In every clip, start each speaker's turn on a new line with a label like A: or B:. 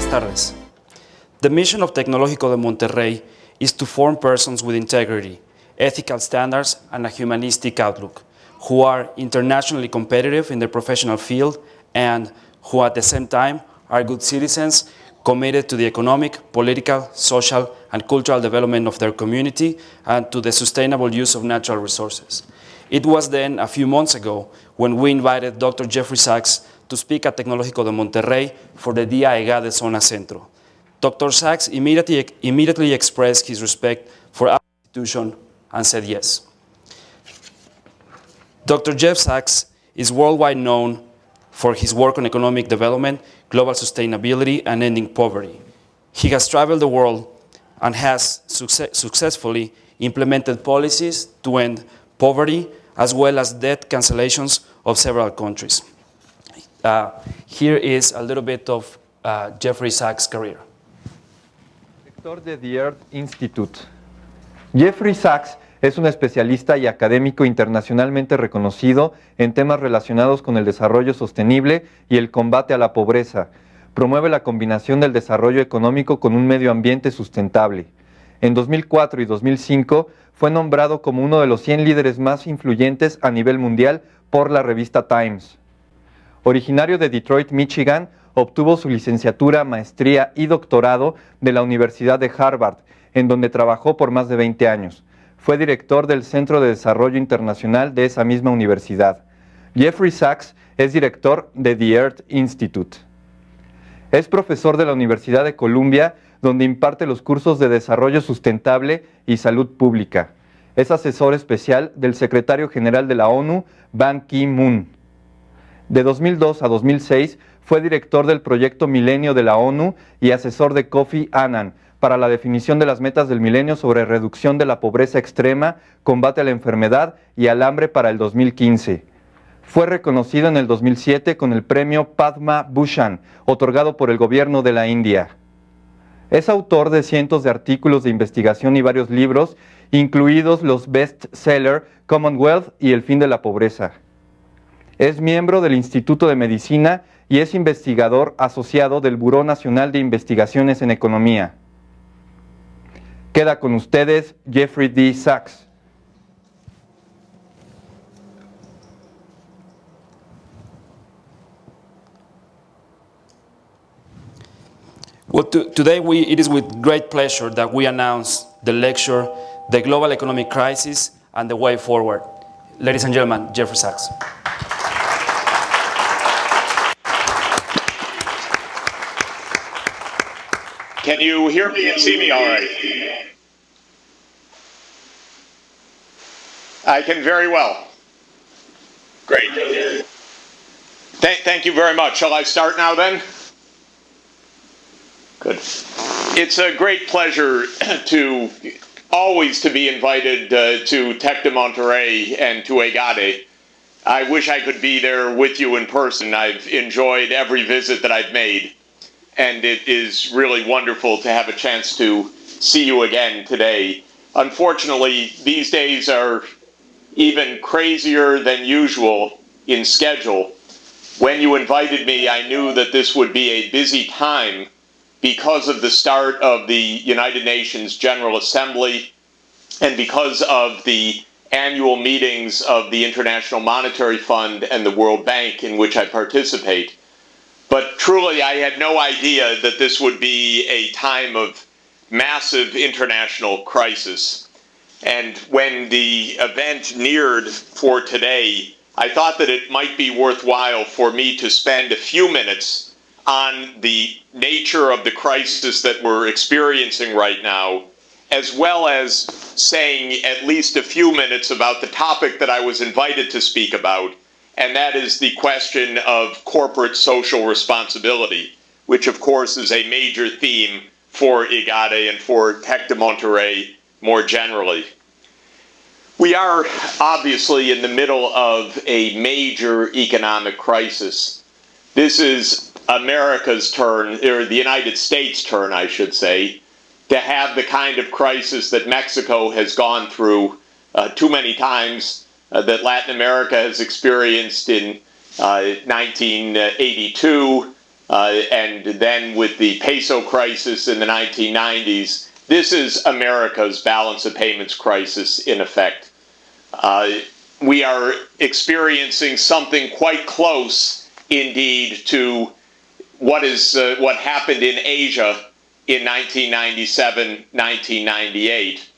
A: Buenas tardes. The mission of Tecnológico de Monterrey is to form persons with integrity, ethical standards, and a humanistic outlook, who are internationally competitive in their professional field and who at the same time are good citizens committed to the economic, political, social, and cultural development of their community and to the sustainable use of natural resources. It was then, a few months ago, when we invited Dr. Jeffrey Sachs to speak at Tecnológico de Monterrey for the Día EGADE Zona Centro. Dr. Sachs immediately expressed his respect for our institution and said yes. Dr. Jeff Sachs is worldwide known for his work on economic development, global sustainability, and ending poverty. He has traveled the world and has successfully implemented policies to end poverty, as well as debt cancellations of several countries. Here is a little bit of Jeffrey Sachs' career.
B: Director de The Earth Institute. Jeffrey Sachs es un especialista y académico internacionalmente reconocido en temas relacionados con el desarrollo sostenible y el combate a la pobreza. Promueve la combinación del desarrollo económico con un medio ambiente sustentable. En 2004 y 2005 fue nombrado como uno de los 100 líderes más influyentes a nivel mundial por la revista Times. Originario de Detroit, Michigan, obtuvo su licenciatura, maestría y doctorado de la Universidad de Harvard, en donde trabajó por más de 20 años. Fue director del Centro de Desarrollo Internacional de esa misma universidad. Jeffrey Sachs es director de The Earth Institute. Es profesor de la Universidad de Columbia, donde imparte los cursos de Desarrollo Sustentable y Salud Pública. Es asesor especial del secretario general de la ONU, Ban Ki-moon. De 2002 a 2006 fue director del Proyecto Milenio de la ONU y asesor de Kofi Annan para la definición de las metas del milenio sobre reducción de la pobreza extrema, combate a la enfermedad y al hambre para el 2015. Fue reconocido en el 2007 con el premio Padma Bhushan, otorgado por el gobierno de la India. Es autor de cientos de artículos de investigación y varios libros, incluidos los best-seller Commonwealth y El fin de la pobreza. Es miembro del Instituto de Medicina y es investigador asociado del Buró Nacional de Investigaciones en Economía. Queda con ustedes Jeffrey D. Sachs.
A: Well, today it is with great pleasure that we announce the lecture, The Global Economic Crisis and the Way Forward. Ladies and gentlemen, Jeffrey Sachs.
C: Can you hear me and see me all right? I can very well. Great. Thank you very much. Shall I start now then? Good. It's a great pleasure always to be invited to Tec de Monterrey and to EGADE. I wish I could be there with you in person. I've enjoyed every visit that I've made, and it is really wonderful to have a chance to see you again today. Unfortunately, these days are even crazier than usual in schedule. When you invited me, I knew that this would be a busy time because of the start of the United Nations General Assembly and because of the annual meetings of the International Monetary Fund and the World Bank in which I participate. But truly, I had no idea that this would be a time of massive international crisis. And when the event neared for today, I thought that it might be worthwhile for me to spend a few minutes on the nature of the crisis that we're experiencing right now, as well as saying at least a few minutes about the topic that I was invited to speak about, and that is the question of corporate social responsibility, which of course is a major theme for EGADE and for Tec de Monterrey more generally. We are obviously in the middle of a major economic crisis. This is America's turn, or the United States' turn, I should say, to have the kind of crisis that Mexico has gone through too many times, that Latin America has experienced in 1982, and then with the peso crisis in the 1990s, this is America's balance of payments crisis in effect. We are experiencing something quite close indeed to what happened in Asia in 1997, 1998.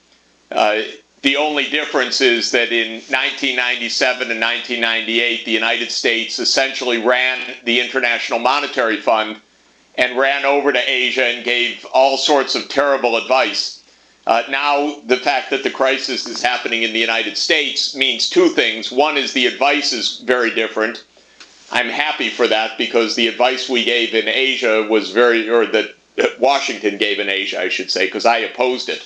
C: The only difference is that in 1997 and 1998, the United States essentially ran the International Monetary Fund and ran over to Asia and gave all sorts of terrible advice. Now, the fact that the crisis is happening in the United States means two things. One is the advice is very different. I'm happy for that because the advice we gave in Asia was that Washington gave in Asia, I should say, because I opposed it.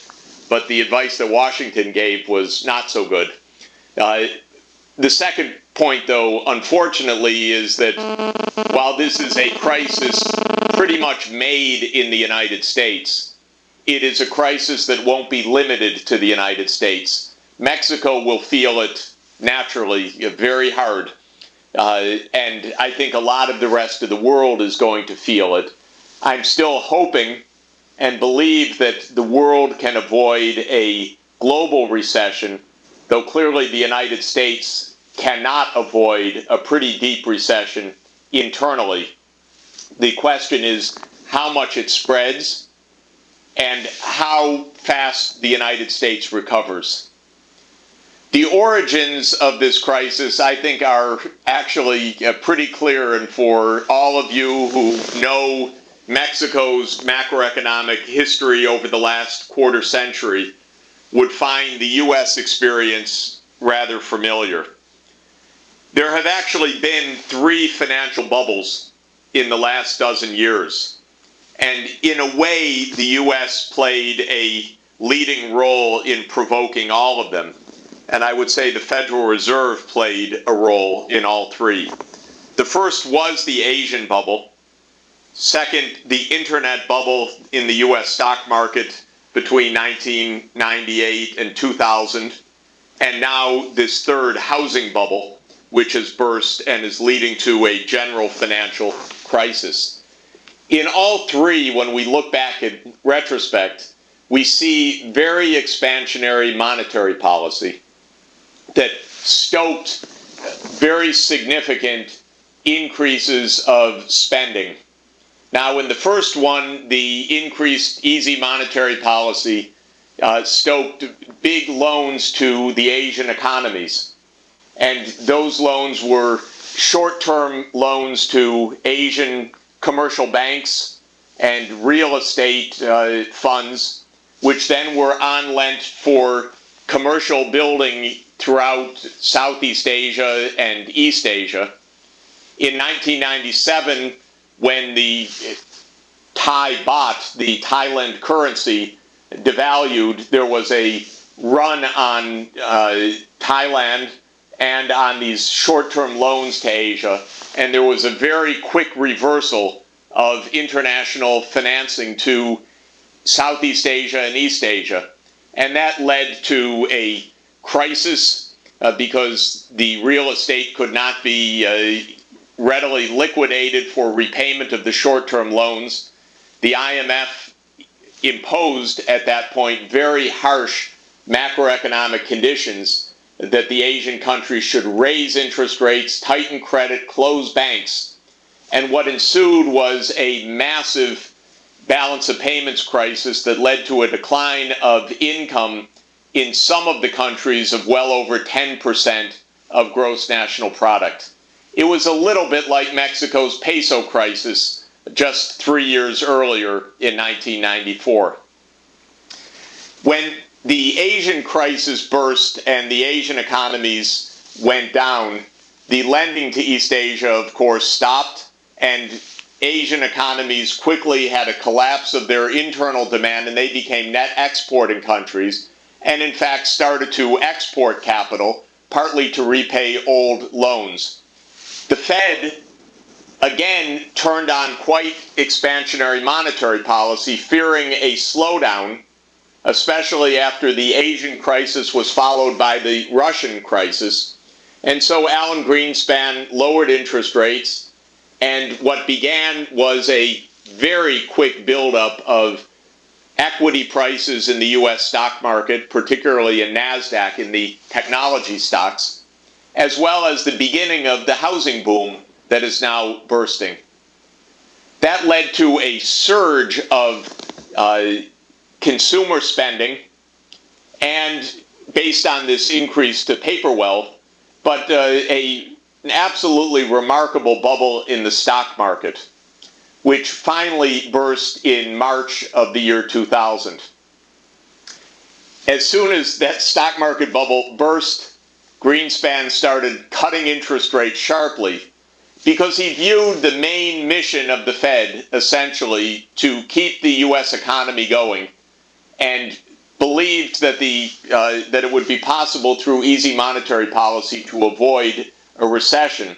C: But the advice that Washington gave was not so good. The second point, though, unfortunately, is that while this is a crisis pretty much made in the United States, it is a crisis that won't be limited to the United States. Mexico will feel it naturally very hard. And I think a lot of the rest of the world is going to feel it. I'm still hoping and believe that the world can avoid a global recession, though clearly the United States cannot avoid a pretty deep recession internally. The question is how much it spreads and how fast the United States recovers. The origins of this crisis, I think, are actually pretty clear, and for all of you who know Mexico's macroeconomic history over the last quarter century would find the U.S. experience rather familiar. There have actually been 3 financial bubbles in the last dozen years. And in a way, the U.S. played a leading role in provoking all of them. And I would say the Federal Reserve played a role in all 3. The first was the Asian bubble. Second, the internet bubble in the U.S. stock market between 1998 and 2000. And now this third housing bubble, which has burst and is leading to a general financial crisis. In all 3, when we look back in retrospect, we see very expansionary monetary policy that stoked very significant increases of spending. Now, in the first one, the increased easy monetary policy stoked big loans to the Asian economies. And those loans were short-term loans to Asian commercial banks and real estate funds, which then were on-lent for commercial building throughout Southeast Asia and East Asia. In 1997, when the Thai baht, the Thailand currency, devalued, there was a run on Thailand and on these short-term loans to Asia, and there was a very quick reversal of international financing to Southeast Asia and East Asia. And that led to a crisis because the real estate could not be readily liquidated for repayment of the short-term loans. The IMF imposed at that point very harsh macroeconomic conditions that the Asian countries should raise interest rates, tighten credit, close banks. And what ensued was a massive balance of payments crisis that led to a decline of income in some of the countries of well over 10% of gross national product. It was a little bit like Mexico's peso crisis just 3 years earlier in 1994. When the Asian crisis burst and the Asian economies went down, the lending to East Asia, of course, stopped, and Asian economies quickly had a collapse of their internal demand, and they became net exporting countries, and in fact started to export capital, partly to repay old loans. The Fed, again, turned on quite expansionary monetary policy, fearing a slowdown, especially after the Asian crisis was followed by the Russian crisis. And so Alan Greenspan lowered interest rates. And what began was a very quick buildup of equity prices in the U.S. stock market, particularly in NASDAQ, in the technology stocks, as well as the beginning of the housing boom that is now bursting. That led to a surge of consumer spending, and based on this increase to paper wealth, but an absolutely remarkable bubble in the stock market, which finally burst in March of the year 2000. As soon as that stock market bubble burst, Greenspan started cutting interest rates sharply, because he viewed the main mission of the Fed, essentially, to keep the U.S. economy going, and believed that that it would be possible through easy monetary policy to avoid a recession.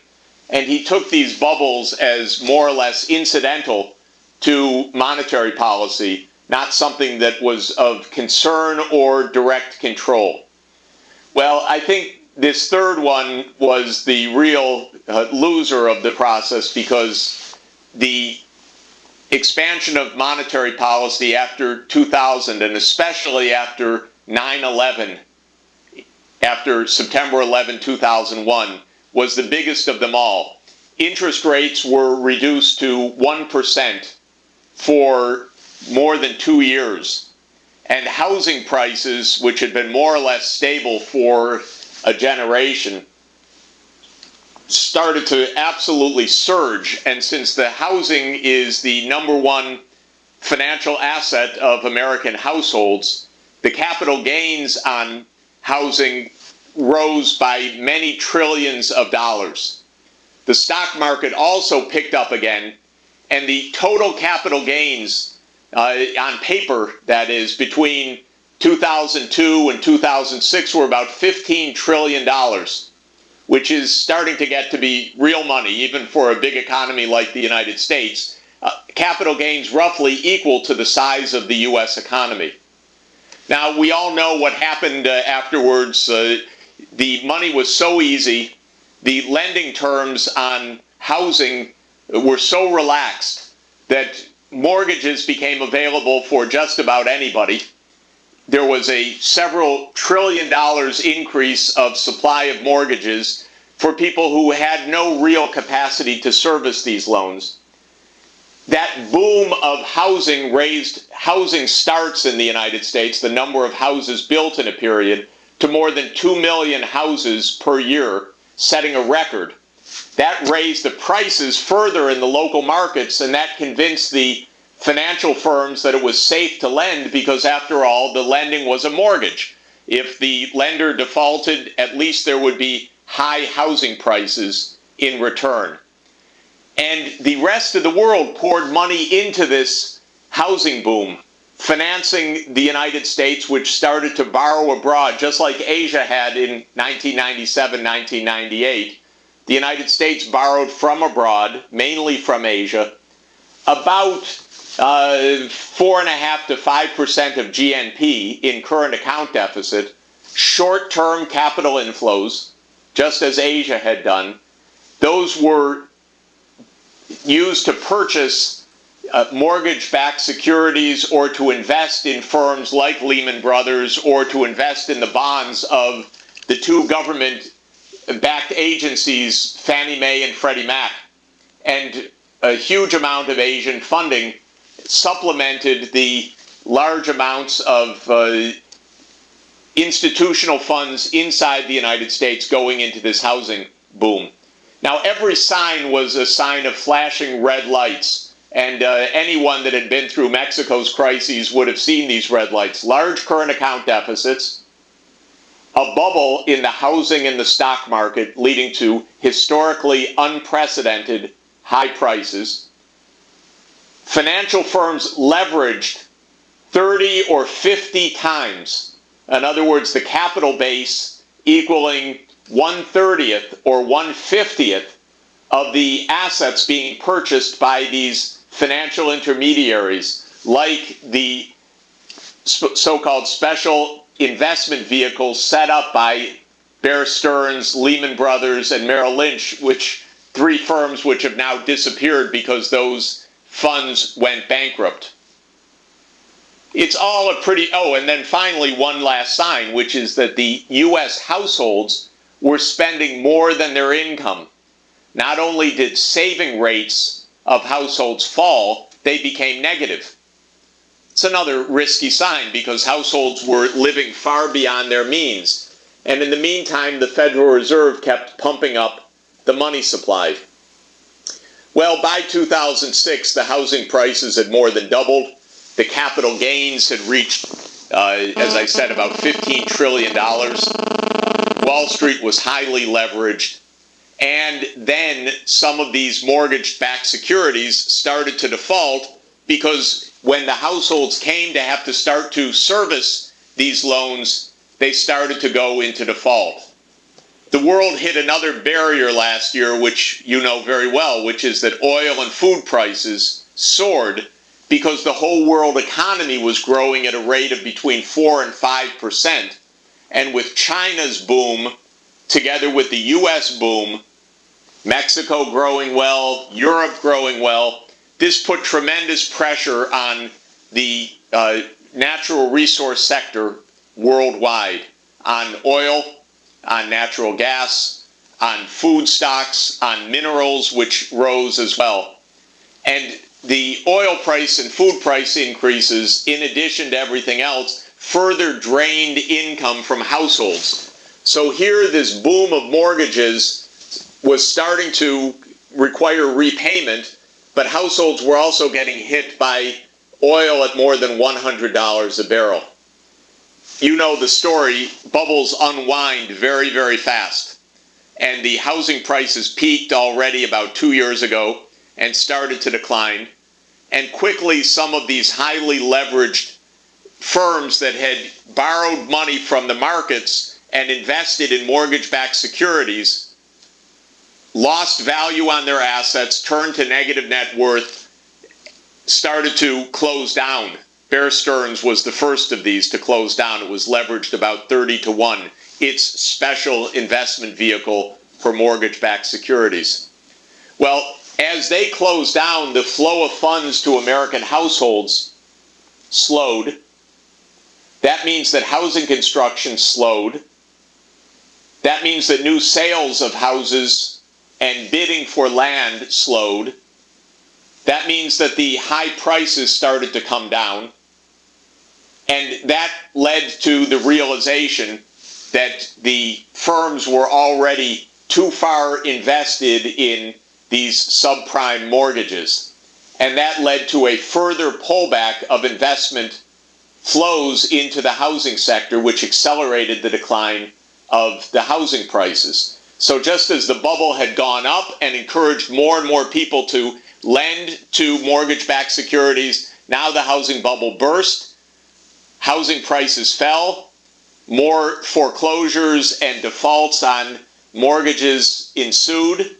C: And he took these bubbles as more or less incidental to monetary policy, not something that was of concern or direct control. Well, I think this third one was the real loser of the process, because the expansion of monetary policy after 2000, and especially after 9/11, after September 11, 2001, was the biggest of them all. Interest rates were reduced to 1% for more than 2 years. And housing prices, which had been more or less stable for a generation, started to absolutely surge. And since the housing is the #1 financial asset of American households, the capital gains on housing rose by many trillions of dollars. The stock market also picked up again, and the total capital gains on paper, that is, between 2002 and 2006 were about $15 trillion, which is starting to get to be real money, even for a big economy like the United States. Capital gains roughly equal to the size of the U.S. economy. Now, we all know what happened afterwards. The money was so easy. The lending terms on housing were so relaxed that mortgages became available for just about anybody. There was a several $1 trillion increase of supply of mortgages for people who had no real capacity to service these loans. That boom of housing raised housing starts in the United States, the number of houses built in a period, to more than 2 million houses per year, setting a record. That raised the prices further in the local markets, and that convinced the financial firms that it was safe to lend, because after all, the lending was a mortgage. If the lender defaulted, at least there would be high housing prices in return. And the rest of the world poured money into this housing boom, financing the United States, which started to borrow abroad, just like Asia had in 1997, 1998. The United States borrowed from abroad, mainly from Asia, about 4.5% to 5% of GNP in current account deficit, short-term capital inflows, just as Asia had done. Those were used to purchase mortgage-backed securities, or to invest in firms like Lehman Brothers, or to invest in the bonds of the two government-backed agencies, Fannie Mae and Freddie Mac. And a huge amount of Asian funding supplemented the large amounts of institutional funds inside the United States going into this housing boom. Now, every sign was a sign of flashing red lights, and anyone that had been through Mexico's crises would have seen these red lights. Large current account deficits, a bubble in the housing and the stock market leading to historically unprecedented high prices. Financial firms leveraged 30 or 50 times. In other words, the capital base equaling 1/30th or 1/50th of the assets being purchased by these financial intermediaries, like the so-called special investment vehicles set up by Bear Stearns, Lehman Brothers, and Merrill Lynch, which 3 firms which have now disappeared because those funds went bankrupt. It's all a pretty, oh, and then finally one last sign, which is that the U.S. households were spending more than their income. Not only did saving rates of households fall, they became negative. It's another risky sign because households were living far beyond their means. And in the meantime, the Federal Reserve kept pumping up the money supply. Well, by 2006, the housing prices had more than doubled. The capital gains had reached, as I said, about $15 trillion. Wall Street was highly leveraged. And then some of these mortgage-backed securities started to default because when the households came to have to start to service these loans, they started to go into default. The world hit another barrier last year, which you know very well, which is that oil and food prices soared because the whole world economy was growing at a rate of between 4 and 5%. And with China's boom, together with the U.S. boom, Mexico growing well, Europe growing well, this put tremendous pressure on the natural resource sector worldwide, on oil, on natural gas, on food stocks, on minerals, which rose as well. And the oil price and food price increases, in addition to everything else, further drained income from households. So here, this boom of mortgages was starting to require repayment, but households were also getting hit by oil at more than $100 a barrel. You know the story. Bubbles unwind very, very fast. And the housing prices peaked already about 2 years ago and started to decline. And quickly, some of these highly leveraged firms that had borrowed money from the markets and invested in mortgage-backed securities lost value on their assets, turned to negative net worth, started to close down. Bear Stearns was the first of these to close down. It was leveraged about 30-to-1, its special investment vehicle for mortgage-backed securities. Well, as they closed down, the flow of funds to American households slowed. That means that housing construction slowed. That means that new sales of houses and bidding for land slowed. That means that the high prices started to come down. And that led to the realization that the firms were already too far invested in these subprime mortgages. And that led to a further pullback of investment flows into the housing sector, which accelerated the decline of the housing prices. So just as the bubble had gone up and encouraged more and more people to lend to mortgage-backed securities, now the housing bubble burst, housing prices fell, more foreclosures and defaults on mortgages ensued,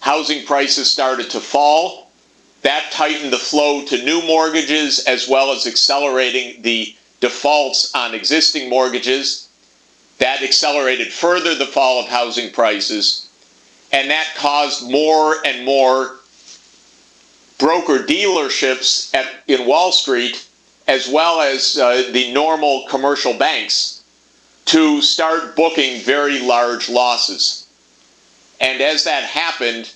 C: housing prices started to fall. That tightened the flow to new mortgages as well as accelerating the defaults on existing mortgages. That accelerated further the fall of housing prices, and that caused more and more broker dealerships in Wall Street, as well as the normal commercial banks, to start booking very large losses. And as that happened,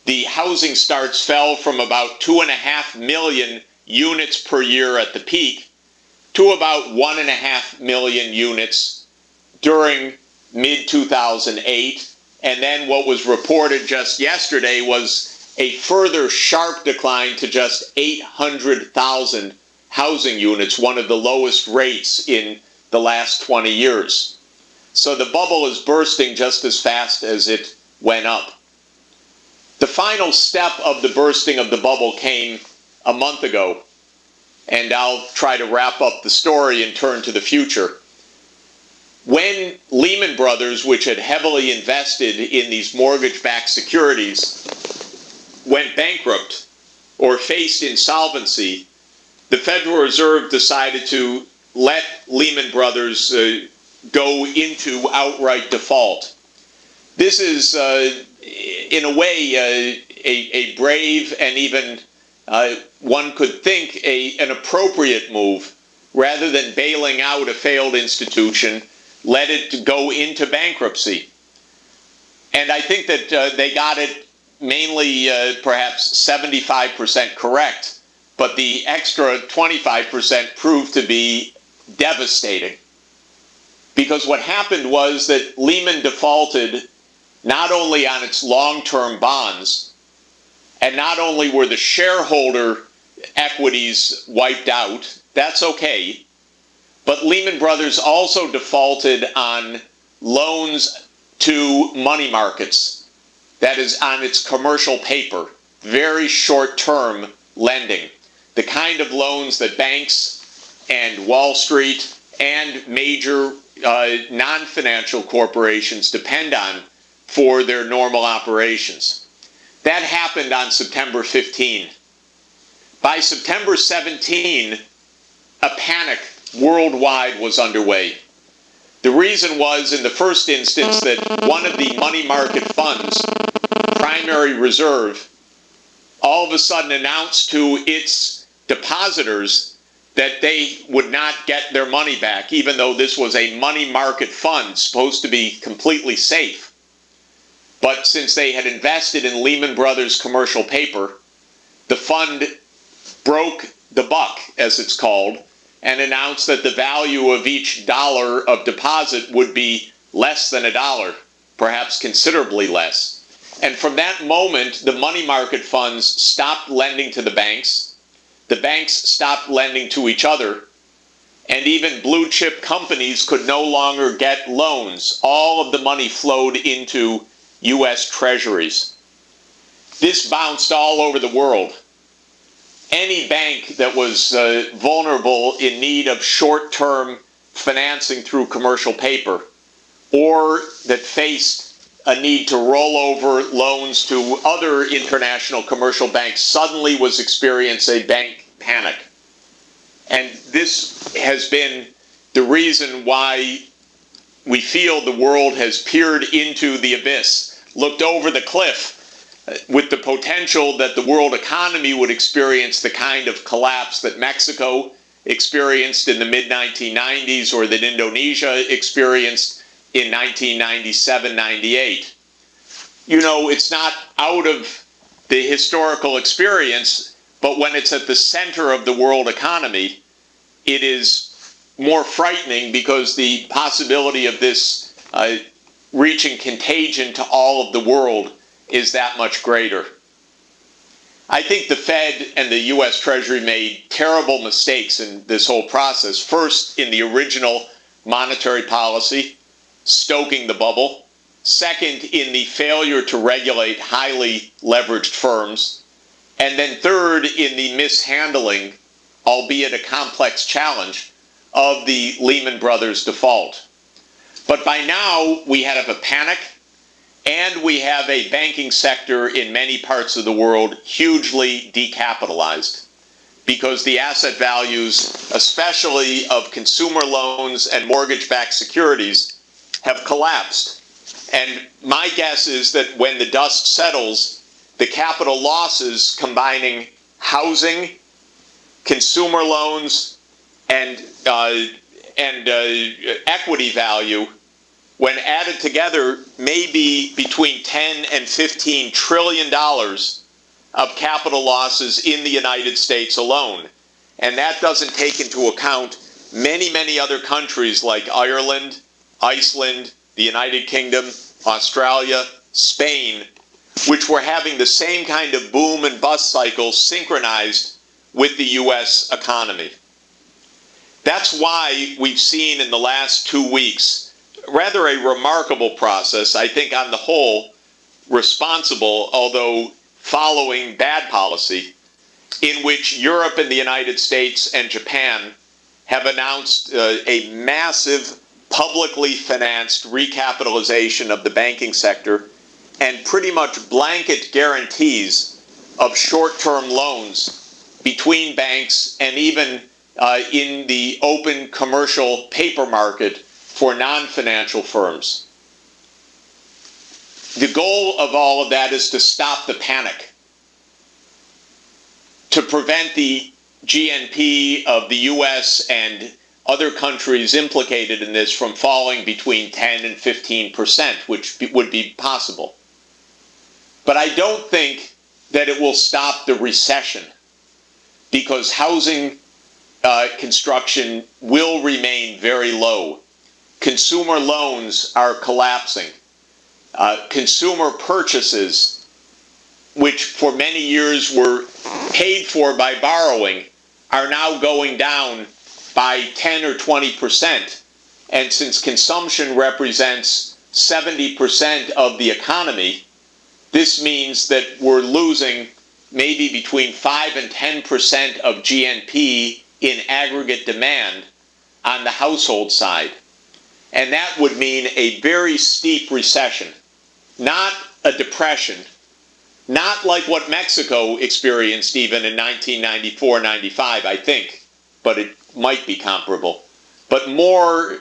C: the housing starts fell from about 2.5 million units per year at the peak to about 1.5 million units during mid-2008. And then what was reported just yesterday was a further sharp decline to just 800,000 housing units, one of the lowest rates in the last 20 years. So the bubble is bursting just as fast as it went up. The final step of the bursting of the bubble came a month ago, and I'll try to wrap up the story and turn to the future. When Lehman Brothers, which had heavily invested in these mortgage-backed securities, went bankrupt or faced insolvency, the Federal Reserve decided to let Lehman Brothers go into outright default. This is in a way, a brave and even, one could think, an appropriate move. Rather than bailing out a failed institution, let it go into bankruptcy. And I think that they got it mainly perhaps 75% correct, but the extra 25% proved to be devastating. Because what happened was that Lehman defaulted not only on its long-term bonds, and not only were the shareholder equities wiped out, that's okay, but Lehman Brothers also defaulted on loans to money markets, that is, on its commercial paper, very short-term lending, the kind of loans that banks and Wall Street and major non-financial corporations depend on for their normal operations. That happened on September 15. By September 17, a panic worldwide was underway. The reason was, in the first instance, that one of the money market funds, Primary Reserve, all of a sudden announced to its depositors that they would not get their money back, even though this was a money market fund supposed to be completely safe. But since they had invested in Lehman Brothers commercial paper, the fund broke the buck, as it's called, and announced that the value of each dollar of deposit would be less than $1, perhaps considerably less. And from that moment, the money market funds stopped lending to the banks stopped lending to each other, and even blue chip companies could no longer get loans. All of the money flowed into U.S. treasuries. This bounced all over the world. Any bank that was vulnerable in need of short-term financing through commercial paper, or that faced a need to roll over loans to other international commercial banks, suddenly was experiencing a bank panic. And this has been the reason why we feel the world has peered into the abyss, looked over the cliff, with the potential that the world economy would experience the kind of collapse that Mexico experienced in the mid-1990s, or that Indonesia experienced in 1997-98. You know, it's not out of the historical experience, but when it's at the center of the world economy, it is more frightening, because the possibility of this reaching contagion to all of the world is that much greater. I think the Fed and the U.S. Treasury made terrible mistakes in this whole process. First, in the original monetary policy, stoking the bubble. Second, in the failure to regulate highly leveraged firms. And then third, in the mishandling, albeit a complex challenge, of the Lehman Brothers default. But by now, we have a panic, and we have a banking sector in many parts of the world hugely decapitalized, because the asset values, especially of consumer loans and mortgage-backed securities, have collapsed. And my guess is that when the dust settles, the capital losses combining housing, consumer loans, and equity value, when added together, may be between $10 and $15 trillion of capital losses in the United States alone. And that doesn't take into account many, many other countries like Ireland, Iceland, the United Kingdom, Australia, Spain, which were having the same kind of boom and bust cycle synchronized with the U.S. economy. That's why we've seen in the last 2 weeks rather a remarkable process, I think on the whole responsible, although following bad policy, in which Europe and the United States and Japan have announced a massive publicly financed recapitalization of the banking sector and pretty much blanket guarantees of short-term loans between banks and even in the open commercial paper market for non-financial firms. the goal of all of that is to stop the panic, to prevent the GNP of the US and other countries implicated in this from falling between 10 and 15%, which would be possible. But I don't think that it will stop the recession, because housing construction will remain very low. Consumer loans are collapsing. Consumer purchases, which for many years were paid for by borrowing, are now going down by 10 or 20%. And since consumption represents 70% of the economy, this means that we're losing maybe between 5 and 10% of GNP in aggregate demand on the household side. And that would mean a very steep recession, not a depression, not like what Mexico experienced even in 1994-95, I think, but it might be comparable, but more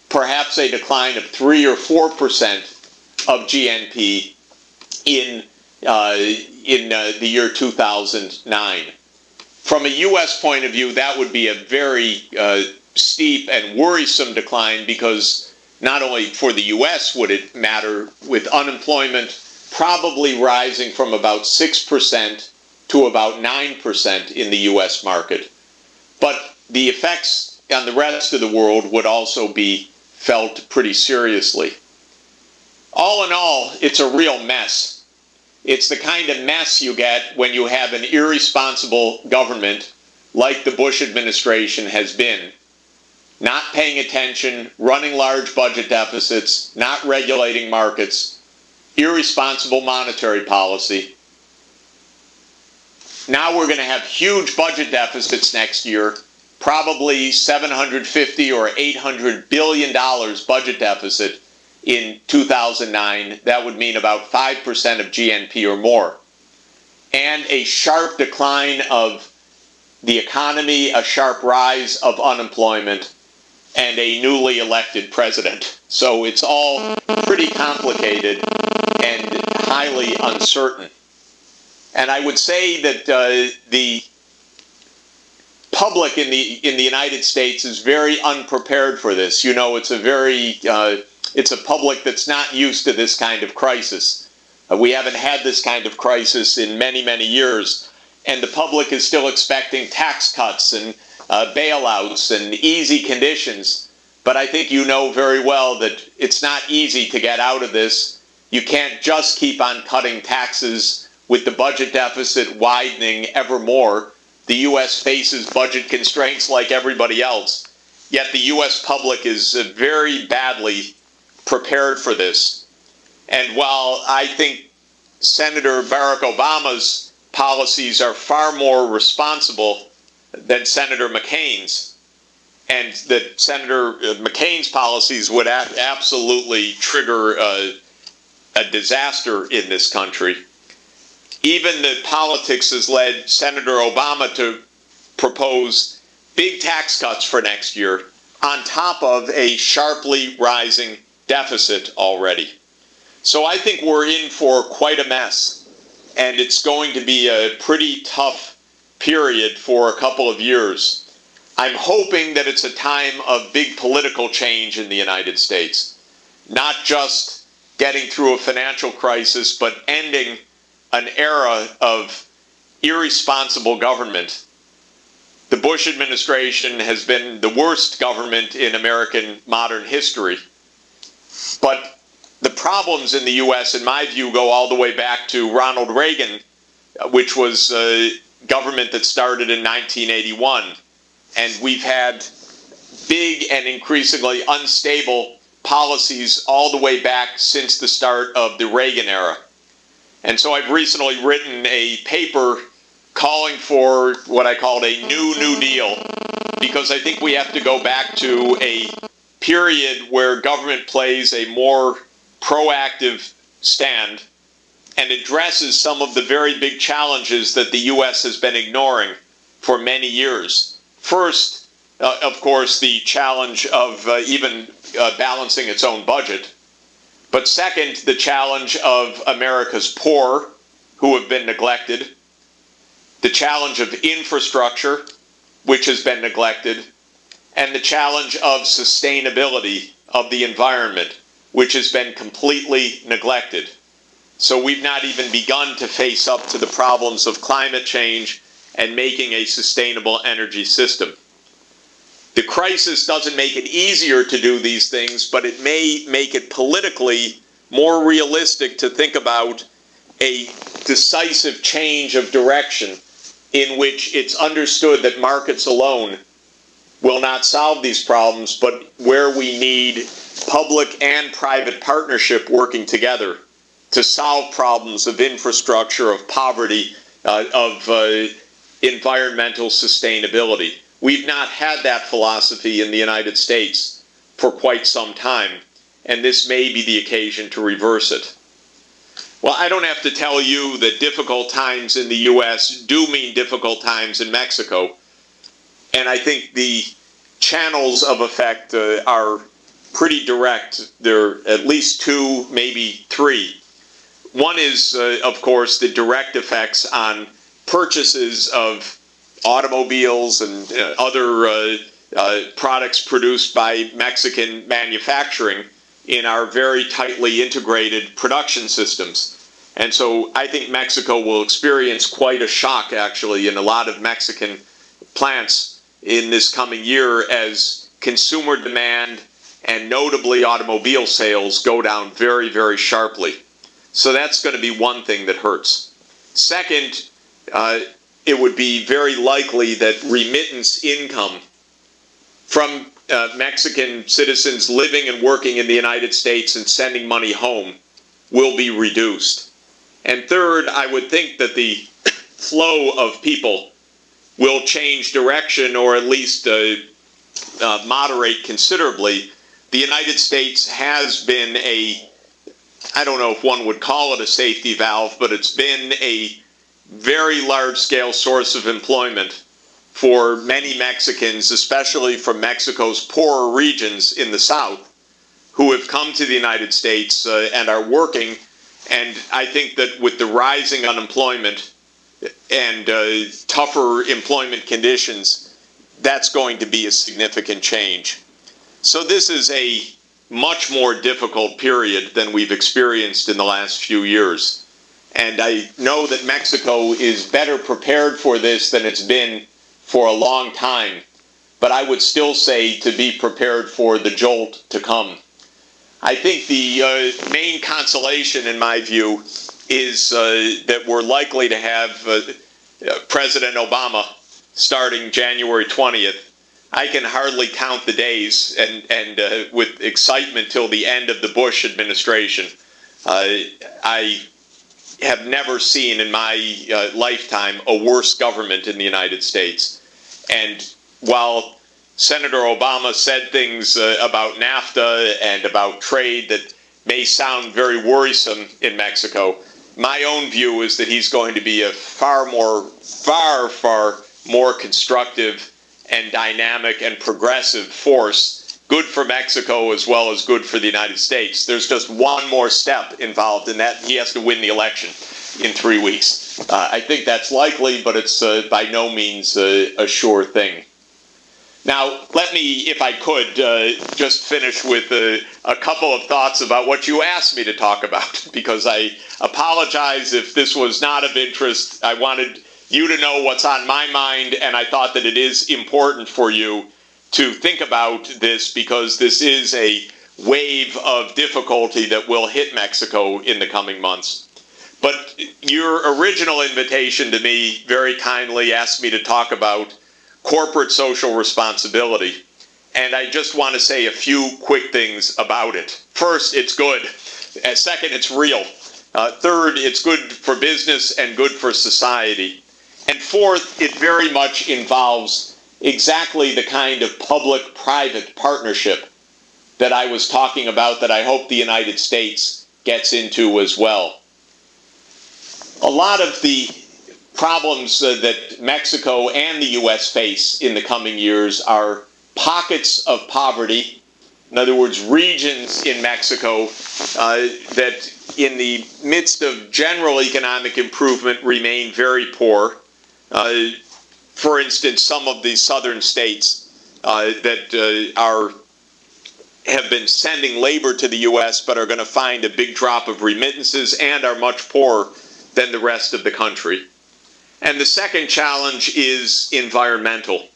C: perhaps a decline of 3 or 4% of GNP in the year 2009. From a U.S. point of view, that would be a very steep and worrisome decline, because not only for the U.S. would it matter, with unemployment probably rising from about 6% to about 9% in the U.S. market. But the effects on the rest of the world would also be felt pretty seriously. All in all, it's a real mess. It's the kind of mess you get when you have an irresponsible government like the Bush administration has been, not paying attention, running large budget deficits, not regulating markets, irresponsible monetary policy. Now we're going to have huge budget deficits next year, probably $750 or $800 billion budget deficit in 2009. That would mean about 5% of GNP or more. And a sharp decline of the economy, a sharp rise of unemployment, and a newly elected president. So it's all pretty complicated and highly uncertain. And I would say that the public in the United States is very unprepared for this. You know, it's a public that's not used to this kind of crisis. We haven't had this kind of crisis in many, many years. And the public is still expecting tax cuts and bailouts and easy conditions. But I think you know very well that it's not easy to get out of this. You can't just keep on cutting taxes with the budget deficit widening ever more. The U.S. faces budget constraints like everybody else. Yet the U.S. public is very badly prepared for this. And while I think Senator Barack Obama's policies are far more responsible than Senator McCain's, and that Senator McCain's policies would absolutely trigger a disaster in this country, even the politics has led Senator Obama to propose big tax cuts for next year on top of a sharply rising deficit already. So I think we're in for quite a mess, and it's going to be a pretty tough period for a couple of years. I'm hoping that it's a time of big political change in the United States, not just getting through a financial crisis, but ending an era of irresponsible government. The Bush administration has been the worst government in American modern history. But the problems in the U.S., in my view, go all the way back to Ronald Reagan, which was a government that started in 1981. And we've had big and increasingly unstable policies all the way back since the start of the Reagan era. And so I've recently written a paper calling for what I called a New Deal, because I think we have to go back to a period where government plays a more proactive stand and addresses some of the very big challenges that the U.S. has been ignoring for many years. First, of course, the challenge of even balancing its own budget. But second, the challenge of America's poor, who have been neglected, the challenge of infrastructure, which has been neglected, and the challenge of sustainability of the environment, which has been completely neglected. So we've not even begun to face up to the problems of climate change and making a sustainable energy system. The crisis doesn't make it easier to do these things, but it may make it politically more realistic to think about a decisive change of direction in which it's understood that markets alone will not solve these problems, but where we need public and private partnership working together to solve problems of infrastructure, of poverty, of environmental sustainability. We've not had that philosophy in the United States for quite some time, and this may be the occasion to reverse it. Well, I don't have to tell you that difficult times in the U.S. do mean difficult times in Mexico, and I think the channels of effect are pretty direct. There are at least two, maybe three. One is, of course, the direct effects on purchases of automobiles and other products produced by Mexican manufacturing in our very tightly integrated production systems. And so I think Mexico will experience quite a shock, actually, in a lot of Mexican plants in this coming year as consumer demand and notably automobile sales go down very, very sharply. So that's going to be one thing that hurts. Second, it would be very likely that remittance income from Mexican citizens living and working in the United States and sending money home will be reduced. And third, I would think that the flow of people will change direction or at least moderate considerably. The United States has been I don't know if one would call it a safety valve, but it's been a very large-scale source of employment for many Mexicans, especially from Mexico's poorer regions in the south, who have come to the United States and are working. And I think that with the rising unemployment and tougher employment conditions, that's going to be a significant change. So this is a much more difficult period than we've experienced in the last few years. And I know that Mexico is better prepared for this than it's been for a long time. But I would still say to be prepared for the jolt to come. I think the main consolation, in my view, is that we're likely to have President Obama starting January 20th. I can hardly count the days and with excitement till the end of the Bush administration. I have never seen in my lifetime a worse government in the United States. And while Senator Obama said things about NAFTA and about trade that may sound very worrisome in Mexico, my own view is that he's going to be a far more constructive and dynamic and progressive force, good for Mexico as well as good for the United States. There's just one more step involved in that. He has to win the election in 3 weeks. I think that's likely, but it's by no means a sure thing. Now, let me, if I could, just finish with a couple of thoughts about what you asked me to talk about, because I apologize if this was not of interest. I wanted you to know what's on my mind, and I thought that it is important for you to think about this, because this is a wave of difficulty that will hit Mexico in the coming months. But your original invitation to me very kindly asked me to talk about corporate social responsibility. And I just want to say a few quick things about it. First, it's good. Second, it's real. Third, it's good for business and good for society. And fourth, it very much involves exactly the kind of public-private partnership that I was talking about that I hope the United States gets into as well. A lot of the problems that Mexico and the U.S. face in the coming years are pockets of poverty In other words, regions in Mexico that in the midst of general economic improvement remain very poor. For instance, some of the southern states that have been sending labor to the U.S. but are going to find a big drop of remittances and are much poorer than the rest of the country. And the second challenge is environmental.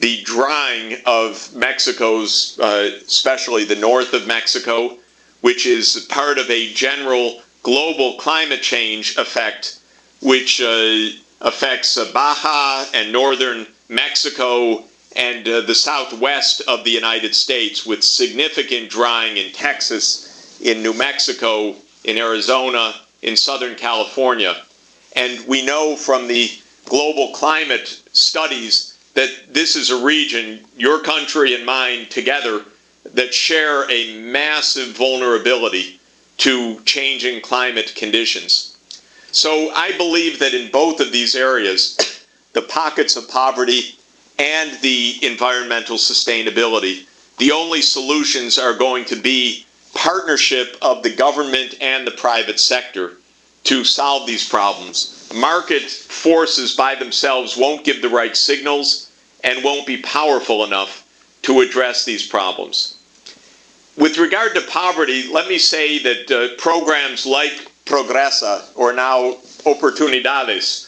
C: The drying of Mexico's, especially the north of Mexico, which is part of a general global climate change effect, which affects Baja and northern Mexico and the southwest of the United States, with significant drying in Texas, in New Mexico, in Arizona, in Southern California. And we know from the global climate studies that this is a region, your country and mine together, that share a massive vulnerability to changing climate conditions. So I believe that in both of these areas, the pockets of poverty and the environmental sustainability, the only solutions are going to be partnership of the government and the private sector to solve these problems. Market forces by themselves won't give the right signals and won't be powerful enough to address these problems. With regard to poverty, let me say that programs like Progresa, or now Oportunidades,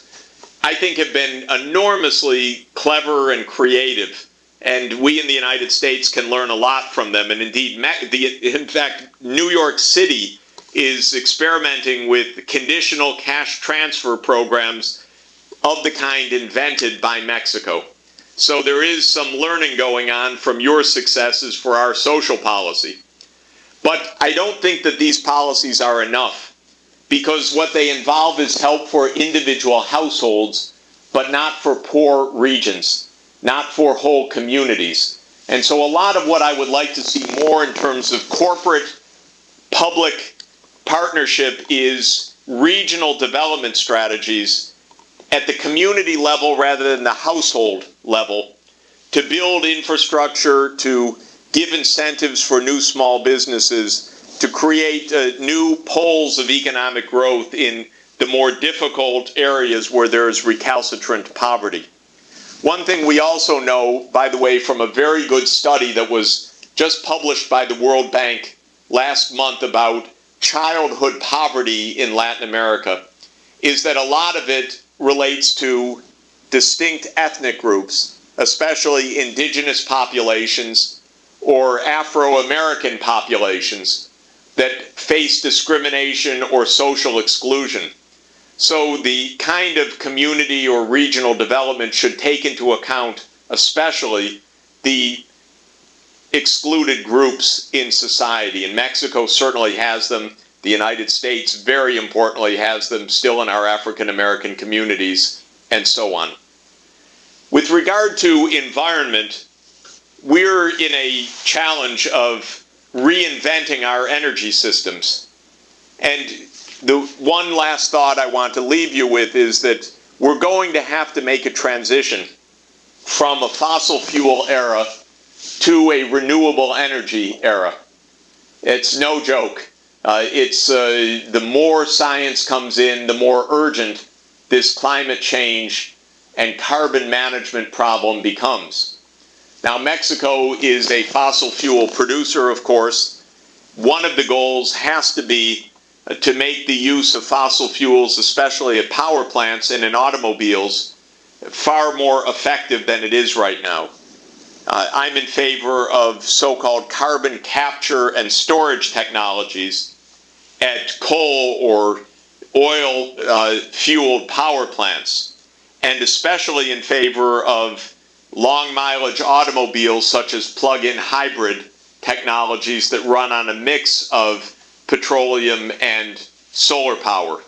C: I think have been enormously clever and creative, and we in the United States can learn a lot from them. And indeed, in fact, New York City is experimenting with conditional cash transfer programs of the kind invented by Mexico. So there is some learning going on from your successes for our social policy. But I don't think that these policies are enough, because what they involve is help for individual households, but not for poor regions, not for whole communities. And so a lot of what I would like to see more in terms of corporate public partnership is regional development strategies at the community level rather than the household level, to build infrastructure, to give incentives for new small businesses, to create new poles of economic growth in the more difficult areas where there is recalcitrant poverty. One thing we also know, by the way, from a very good study that was just published by the World Bank last month about childhood poverty in Latin America, is that a lot of it relates to distinct ethnic groups, especially indigenous populations or Afro-American populations that face discrimination or social exclusion. So the kind of community or regional development should take into account especially the excluded groups in society. And Mexico certainly has them. The United States, very importantly, has them still in our African American communities, and so on. With regard to environment, we're in a challenge of reinventing our energy systems. And the one last thought I want to leave you with is that we're going to have to make a transition from a fossil fuel era to a renewable energy era. It's no joke. The more science comes in, the more urgent this climate change and carbon management problem becomes. Now, Mexico is a fossil fuel producer, of course. One of the goals has to be to make the use of fossil fuels, especially at power plants and in automobiles, far more effective than it is right now. I'm in favor of so-called carbon capture and storage technologies at coal or oil-fueled power plants, and especially in favor of long mileage automobiles such as plug-in hybrid technologies that run on a mix of petroleum and solar power.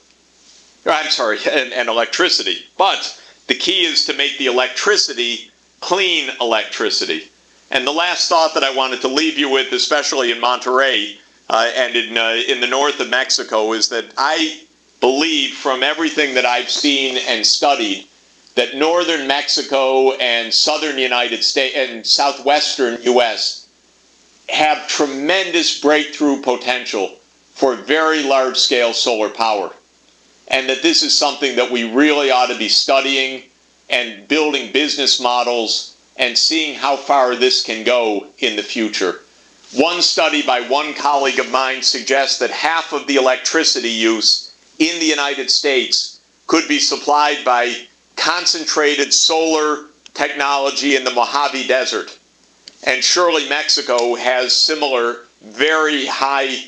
C: I'm sorry, and electricity. But the key is to make the electricity clean electricity. And the last thought that I wanted to leave you with, especially in Monterrey and in the north of Mexico, is that I believe from everything that I've seen and studied that northern Mexico and southern United States and southwestern U.S. have tremendous breakthrough potential for very large-scale solar power, and that this is something that we really ought to be studying and building business models and seeing how far this can go in the future. One study by one colleague of mine suggests that half of the electricity use in the United States could be supplied by concentrated solar technology in the Mojave Desert. And surely Mexico has similar very high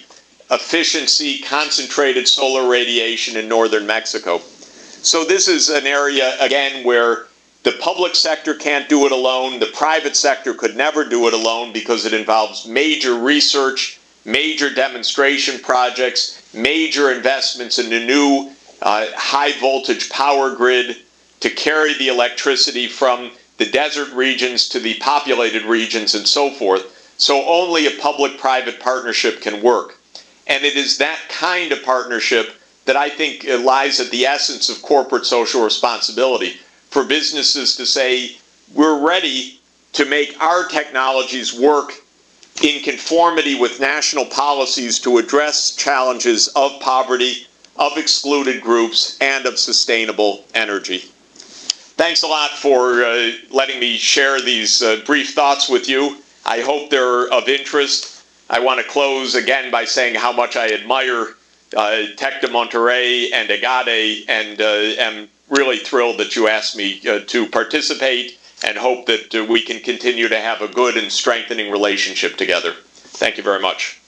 C: efficiency concentrated solar radiation in northern Mexico. So this is an area, again, where the public sector can't do it alone. The private sector could never do it alone because it involves major research, major demonstration projects, major investments in a new high voltage power grid to carry the electricity from the desert regions to the populated regions and so forth. So only a public-private partnership can work. And it is that kind of partnership that I think lies at the essence of corporate social responsibility, for businesses to say, we're ready to make our technologies work in conformity with national policies to address challenges of poverty, of excluded groups, and of sustainable energy. Thanks a lot for letting me share these brief thoughts with you. I hope they're of interest. I want to close again by saying how much I admire Tec de Monterrey and EGADE, and am really thrilled that you asked me to participate, and hope that we can continue to have a good and strengthening relationship together. Thank you very much.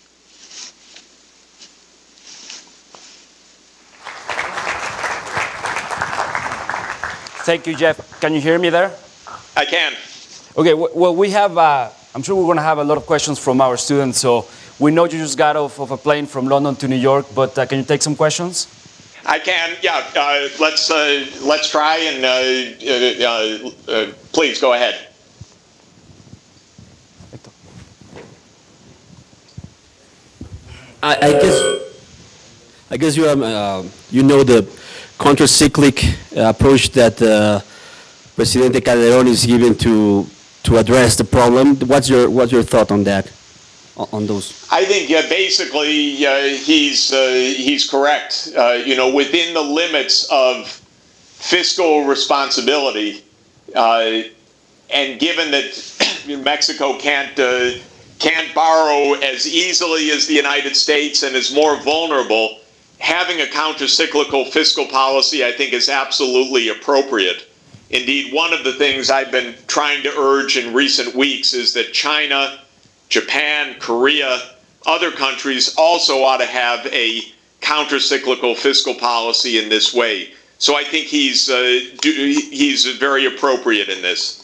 A: Thank you, Jeff. Can you hear me there?
C: I can.
A: Okay, well, we have, I'm sure we're going to have a lot of questions from our students. So we know you just got off of a plane from London to New York, but can you take some questions?
C: I can, yeah. Let's try, and please go ahead.
D: I guess you know the counter-cyclic approach that Presidente Calderón is giving to address the problem. What's your thought on that? On those?
C: I think basically he's correct. You know, within the limits of fiscal responsibility, and given that Mexico can't borrow as easily as the United States and is more vulnerable, having a counter-cyclical fiscal policy, I think, is absolutely appropriate. Indeed, one of the things I've been trying to urge in recent weeks is that China, Japan, Korea, other countries also ought to have a counter-cyclical fiscal policy in this way. So I think he's very appropriate in this.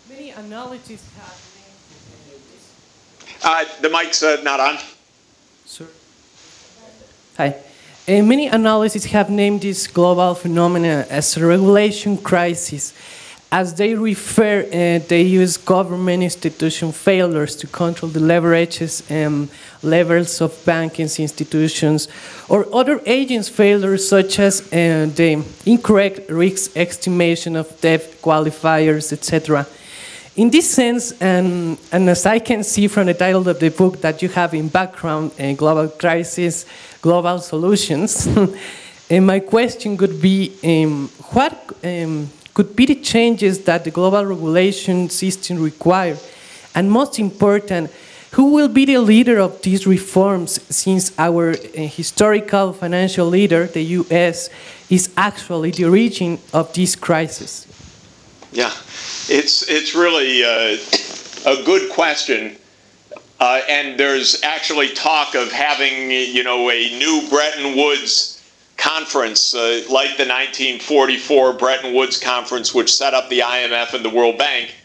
E: Many analogies have
C: the mic's not on.
E: Sir. Hi. Many analyses have named this global phenomenon as a regulation crisis, as they refer the U.S. government institution failures to control the leverages and levels of banking institutions, or other agents' failures such as the incorrect risk estimation of debt qualifiers, etc. In this sense, and as I can see from the title of the book that you have in background, Global Crisis, Global Solutions, my question could be, what could be the changes that the global regulation system require? And most important, who will be the leader of these reforms, since our historical financial leader, the US, is actually the origin of this crisis?
C: Yeah, it's really a good question, and there's actually talk of having, you know, a new Bretton Woods conference like the 1944 Bretton Woods conference, which set up the IMF and the World Bank,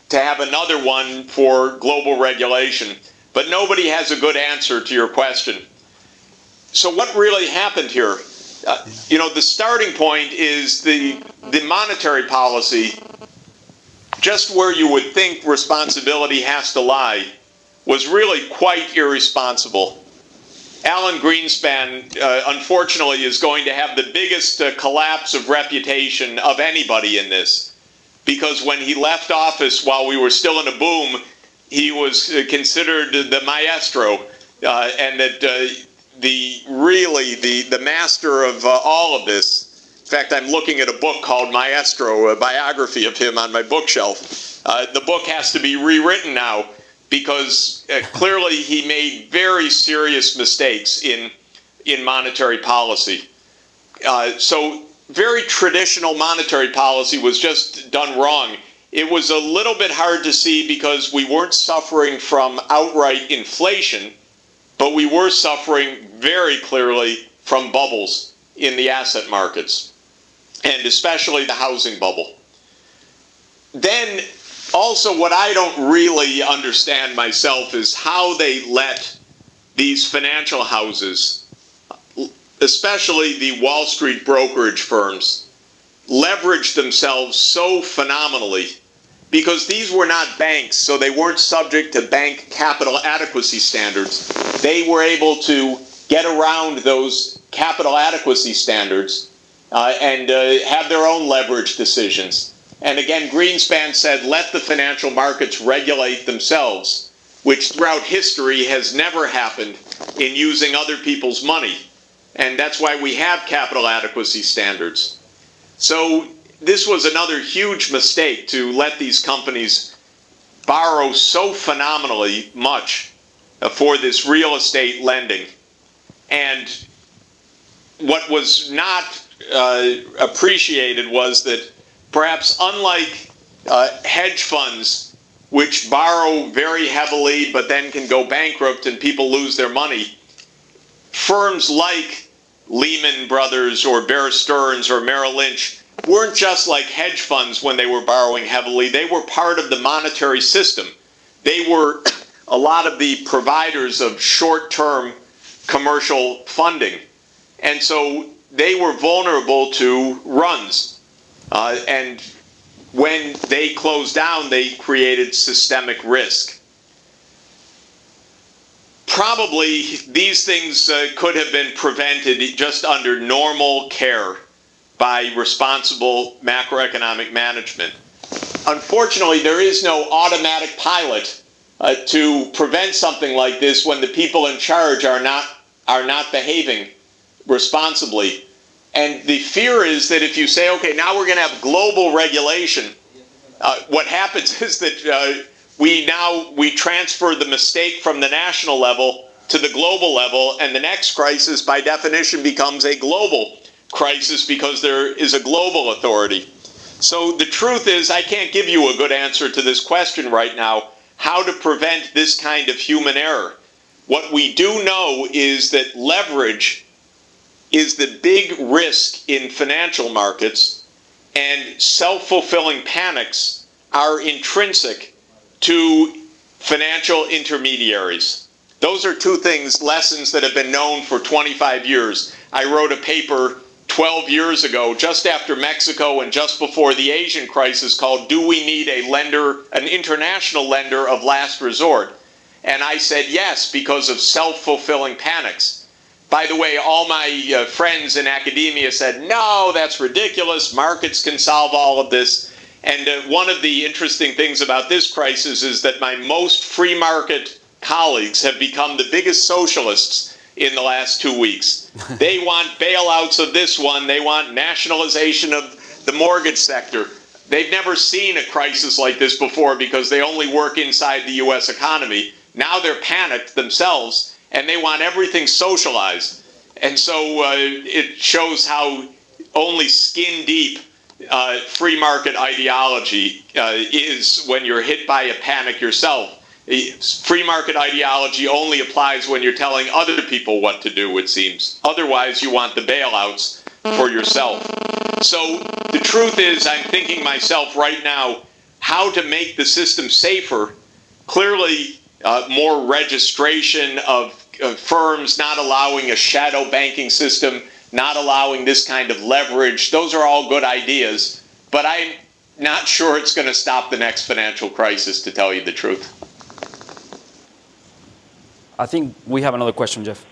C: to have another one for global regulation. But nobody has a good answer to your question. So what really happened here? You know, the starting point is the monetary policy, just where you would think responsibility has to lie, was really quite irresponsible. Alan Greenspan, unfortunately, is going to have the biggest collapse of reputation of anybody in this. Because when he left office while we were still in a boom, he was considered the maestro, and that the master of all of this. In fact, I'm looking at a book called Maestro, a biography of him on my bookshelf. The book has to be rewritten now because clearly he made very serious mistakes in monetary policy. So very traditional monetary policy was just done wrong. It was a little bit hard to see because we weren't suffering from outright inflation, but we were suffering very clearly from bubbles in the asset markets, and especially the housing bubble. Then also what I don't really understand myself is how they let these financial houses, especially the Wall Street brokerage firms, leverage themselves so phenomenally, because these were not banks, so they weren't subject to bank capital adequacy standards. They were able to get around those capital adequacy standards and have their own leverage decisions. And again, Greenspan said, let the financial markets regulate themselves, which throughout history has never happened in using other people's money. And that's why we have capital adequacy standards. So this was another huge mistake to let these companies borrow so phenomenally much for this real estate lending. And what was not appreciated was that perhaps unlike hedge funds, which borrow very heavily but then can go bankrupt and people lose their money, firms like Lehman Brothers or Bear Stearns or Merrill Lynch weren't just like hedge funds when they were borrowing heavily. They were part of the monetary system. They were a lot of the providers of short-term commercial funding. And so they were vulnerable to runs. And when they closed down, they created systemic risk. Probably these things could have been prevented just under normal care by responsible macroeconomic management. Unfortunately, there is no automatic pilot to prevent something like this when the people in charge are not behaving responsibly. And the fear is that if you say, okay, now we're going to have global regulation, what happens is that we transfer the mistake from the national level to the global level, and the next crisis, by definition, becomes a global crisis because there is a global authority. So the truth is, I can't give you a good answer to this question right now, how to prevent this kind of human error. What we do know is that leverage is the big risk in financial markets, and self-fulfilling panics are intrinsic to financial intermediaries. Those are two things, lessons that have been known for 25 years. I wrote a paper 12 years ago, just after Mexico and just before the Asian crisis, called "Do We Need a Lender, an International Lender of Last Resort?" And I said yes, because of self-fulfilling panics. By the way, all my friends in academia said, no, that's ridiculous, markets can solve all of this. And one of the interesting things about this crisis is that my most free market colleagues have become the biggest socialists in the last 2 weeks. They want bailouts of this one. They want nationalization of the mortgage sector. They've never seen a crisis like this before because they only work inside the U.S. economy. Now they're panicked themselves, and they want everything socialized. And so it shows how only skin-deep free market ideology is when you're hit by a panic yourself. Free market ideology only applies when you're telling other people what to do, it seems. Otherwise, you want the bailouts for yourself. So the truth is, I'm thinking myself right now how to make the system safer. Clearly, more registration of firms, not allowing a shadow banking system, not allowing this kind of leverage. Those are all good ideas, but I'm not sure it's going to stop the next financial crisis, to tell you the truth.
A: I think we have another question, Jeff.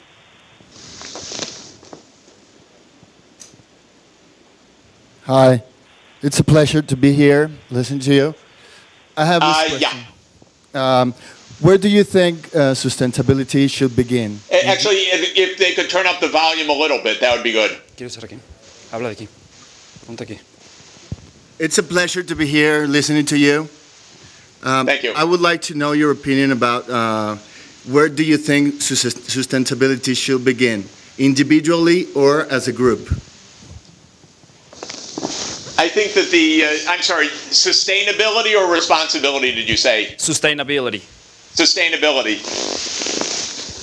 F: Hi. It's a pleasure to be here, listening to you. I have this question.
C: Yeah.
F: Where do you think sustainability should begin?
C: Actually, if they could turn up the volume a little bit, that would be good.
A: ¿Quieres estar aquí? Habla de aquí. Ponte aquí.
F: It's a pleasure to be here, listening to you.
C: Thank you.
F: I would like to know your opinion about where do you think sustainability should begin, individually or as a group?
C: I think that I'm sorry, sustainability or responsibility, did you say?
A: Sustainability.
C: Sustainability.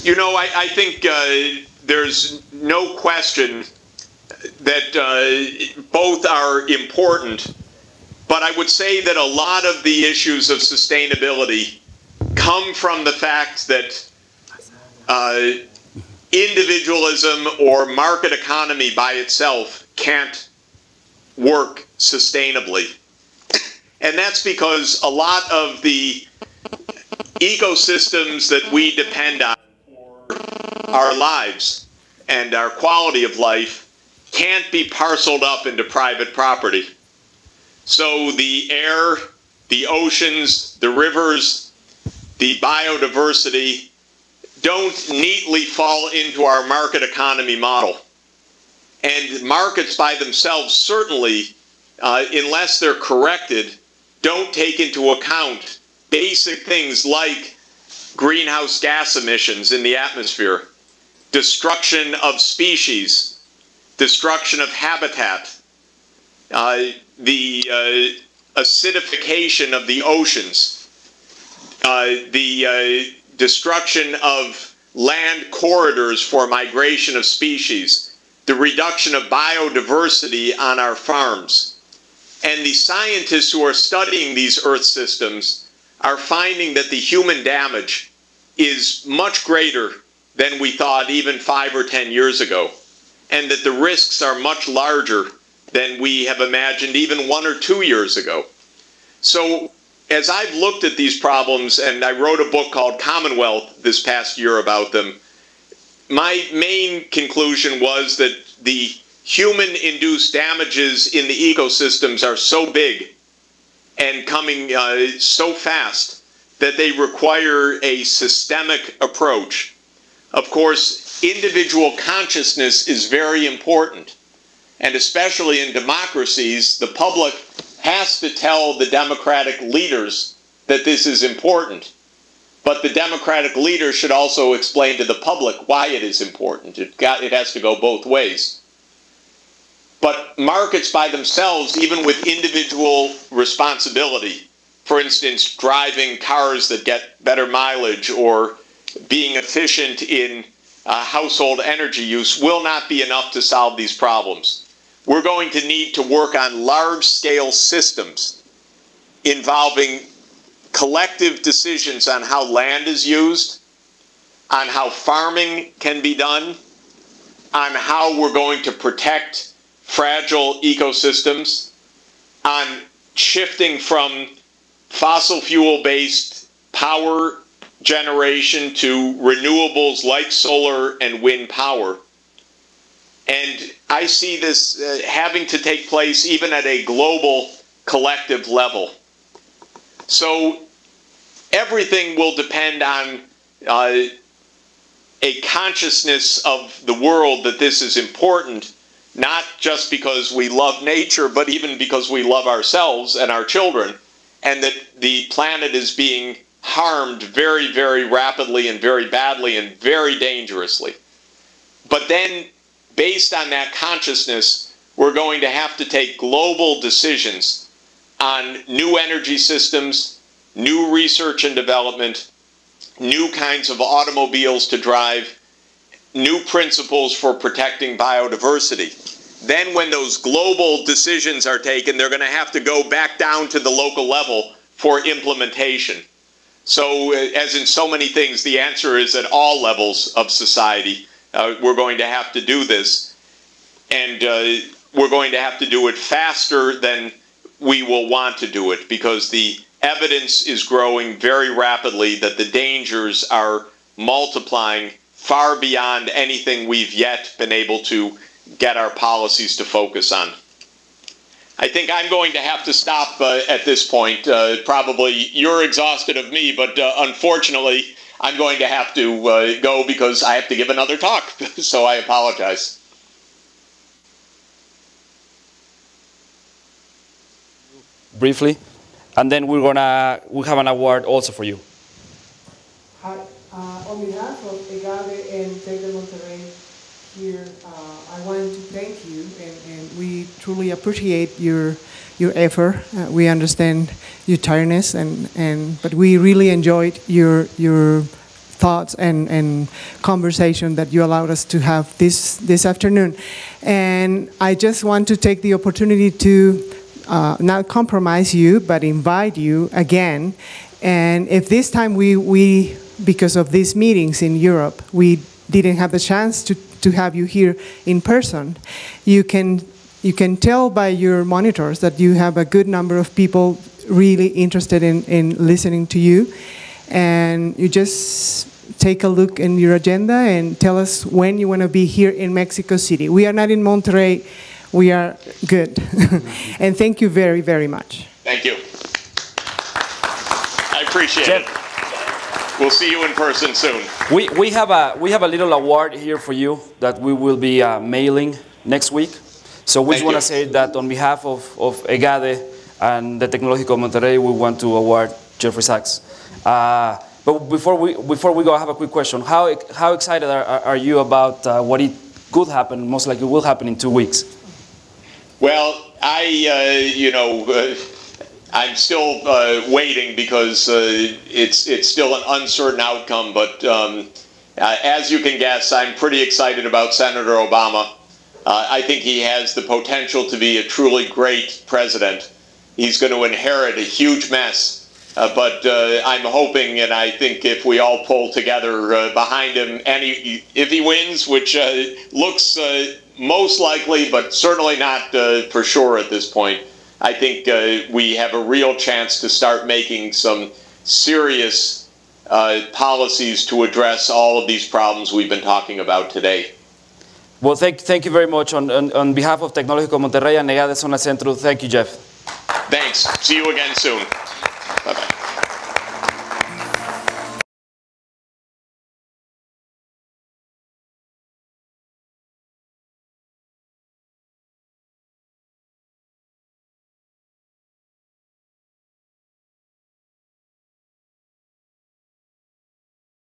C: You know, I think there's no question that both are important, but I would say that a lot of the issues of sustainability come from the fact that individualism or market economy by itself can't work sustainably. And that's because a lot of the ecosystems that we depend on for our lives and our quality of life can't be parceled up into private property. So the air, the oceans, the rivers, the biodiversity don't neatly fall into our market economy model. And markets by themselves certainly, unless they're corrected, don't take into account basic things like greenhouse gas emissions in the atmosphere, destruction of species, destruction of habitat, the acidification of the oceans, the destruction of land corridors for migration of species, the reduction of biodiversity on our farms. And the scientists who are studying these Earth systems are finding that the human damage is much greater than we thought even 5 or 10 years ago, and that the risks are much larger than we have imagined even 1 or 2 years ago. So as I've looked at these problems, and I wrote a book called Commonwealth this past year about them, my main conclusion was that the human-induced damages in the ecosystems are so big and coming so fast that they require a systemic approach. Of course, individual consciousness is very important, and especially in democracies, the public has to tell the democratic leaders that this is important. But the democratic leader should also explain to the public why it is important. It has to go both ways. But markets by themselves, even with individual responsibility, for instance, driving cars that get better mileage or being efficient in household energy use, will not be enough to solve these problems. We're going to need to work on large-scale systems involving collective decisions on how land is used, on how farming can be done, on how we're going to protect fragile ecosystems, on shifting from fossil fuel-based power generation to renewables like solar and wind power. And I see this having to take place even at a global collective level. So everything will depend on a consciousness of the world that this is important, not just because we love nature, but even because we love ourselves and our children, and that the planet is being harmed very, very rapidly and very badly and very dangerously. But then, based on that consciousness, we're going to have to take global decisions on new energy systems, new research and development, new kinds of automobiles to drive, new principles for protecting biodiversity. Then when those global decisions are taken, they're going to have to go back down to the local level for implementation. So as in so many things, the answer is at all levels of society, we're going to have to do this. And we're going to have to do it faster than we will want to do it, because the evidence is growing very rapidly that the dangers are multiplying far beyond anything we've yet been able to get our policies to focus on. I think I'm going to have to stop at this point. Probably you're exhausted of me, but unfortunately, I'm going to have to go because I have to give another talk, so I apologize.
A: Briefly, and then we'll have an award also for you.
E: Hi, on behalf of EGADE and Tec de Monterrey here, I want to thank you, and we truly appreciate your effort. We understand your tiredness, but we really enjoyed your thoughts and conversation that you allowed us to have this afternoon. And I just want to take the opportunity to not compromise you, but invite you again. And if this time we because of these meetings in Europe, we didn't have the chance to have you here in person, you can tell by your monitors that you have a good number of people really interested in listening to you. And you just take a look in your agenda and tell us when you want to be here in Mexico City. We are not in Monterrey. We are good. And thank you very, very much.
C: Thank you. I appreciate it. We'll see you in person soon.
A: We have a little award here for you that we will be mailing next week. So we just want to say that on behalf of EGADE and the Tecnológico Monterrey, we want to award Jeffrey Sachs. But before we go, I have a quick question. How excited are you about what it could happen, most likely will happen in 2 weeks?
C: Well, I'm still waiting because it's still an uncertain outcome. But as you can guess, I'm pretty excited about Senator Obama. I think he has the potential to be a truly great president. He's going to inherit a huge mess. But I'm hoping, and I think if we all pull together behind him, and if he wins, which looks most likely, but certainly not for sure at this point, I think we have a real chance to start making some serious policies to address all of these problems we've been talking about today.
A: Well, thank you very much. On behalf of Tecnológico Monterrey and EGADE Zona Centro, thank you, Jeff.
C: Thanks. See you again soon.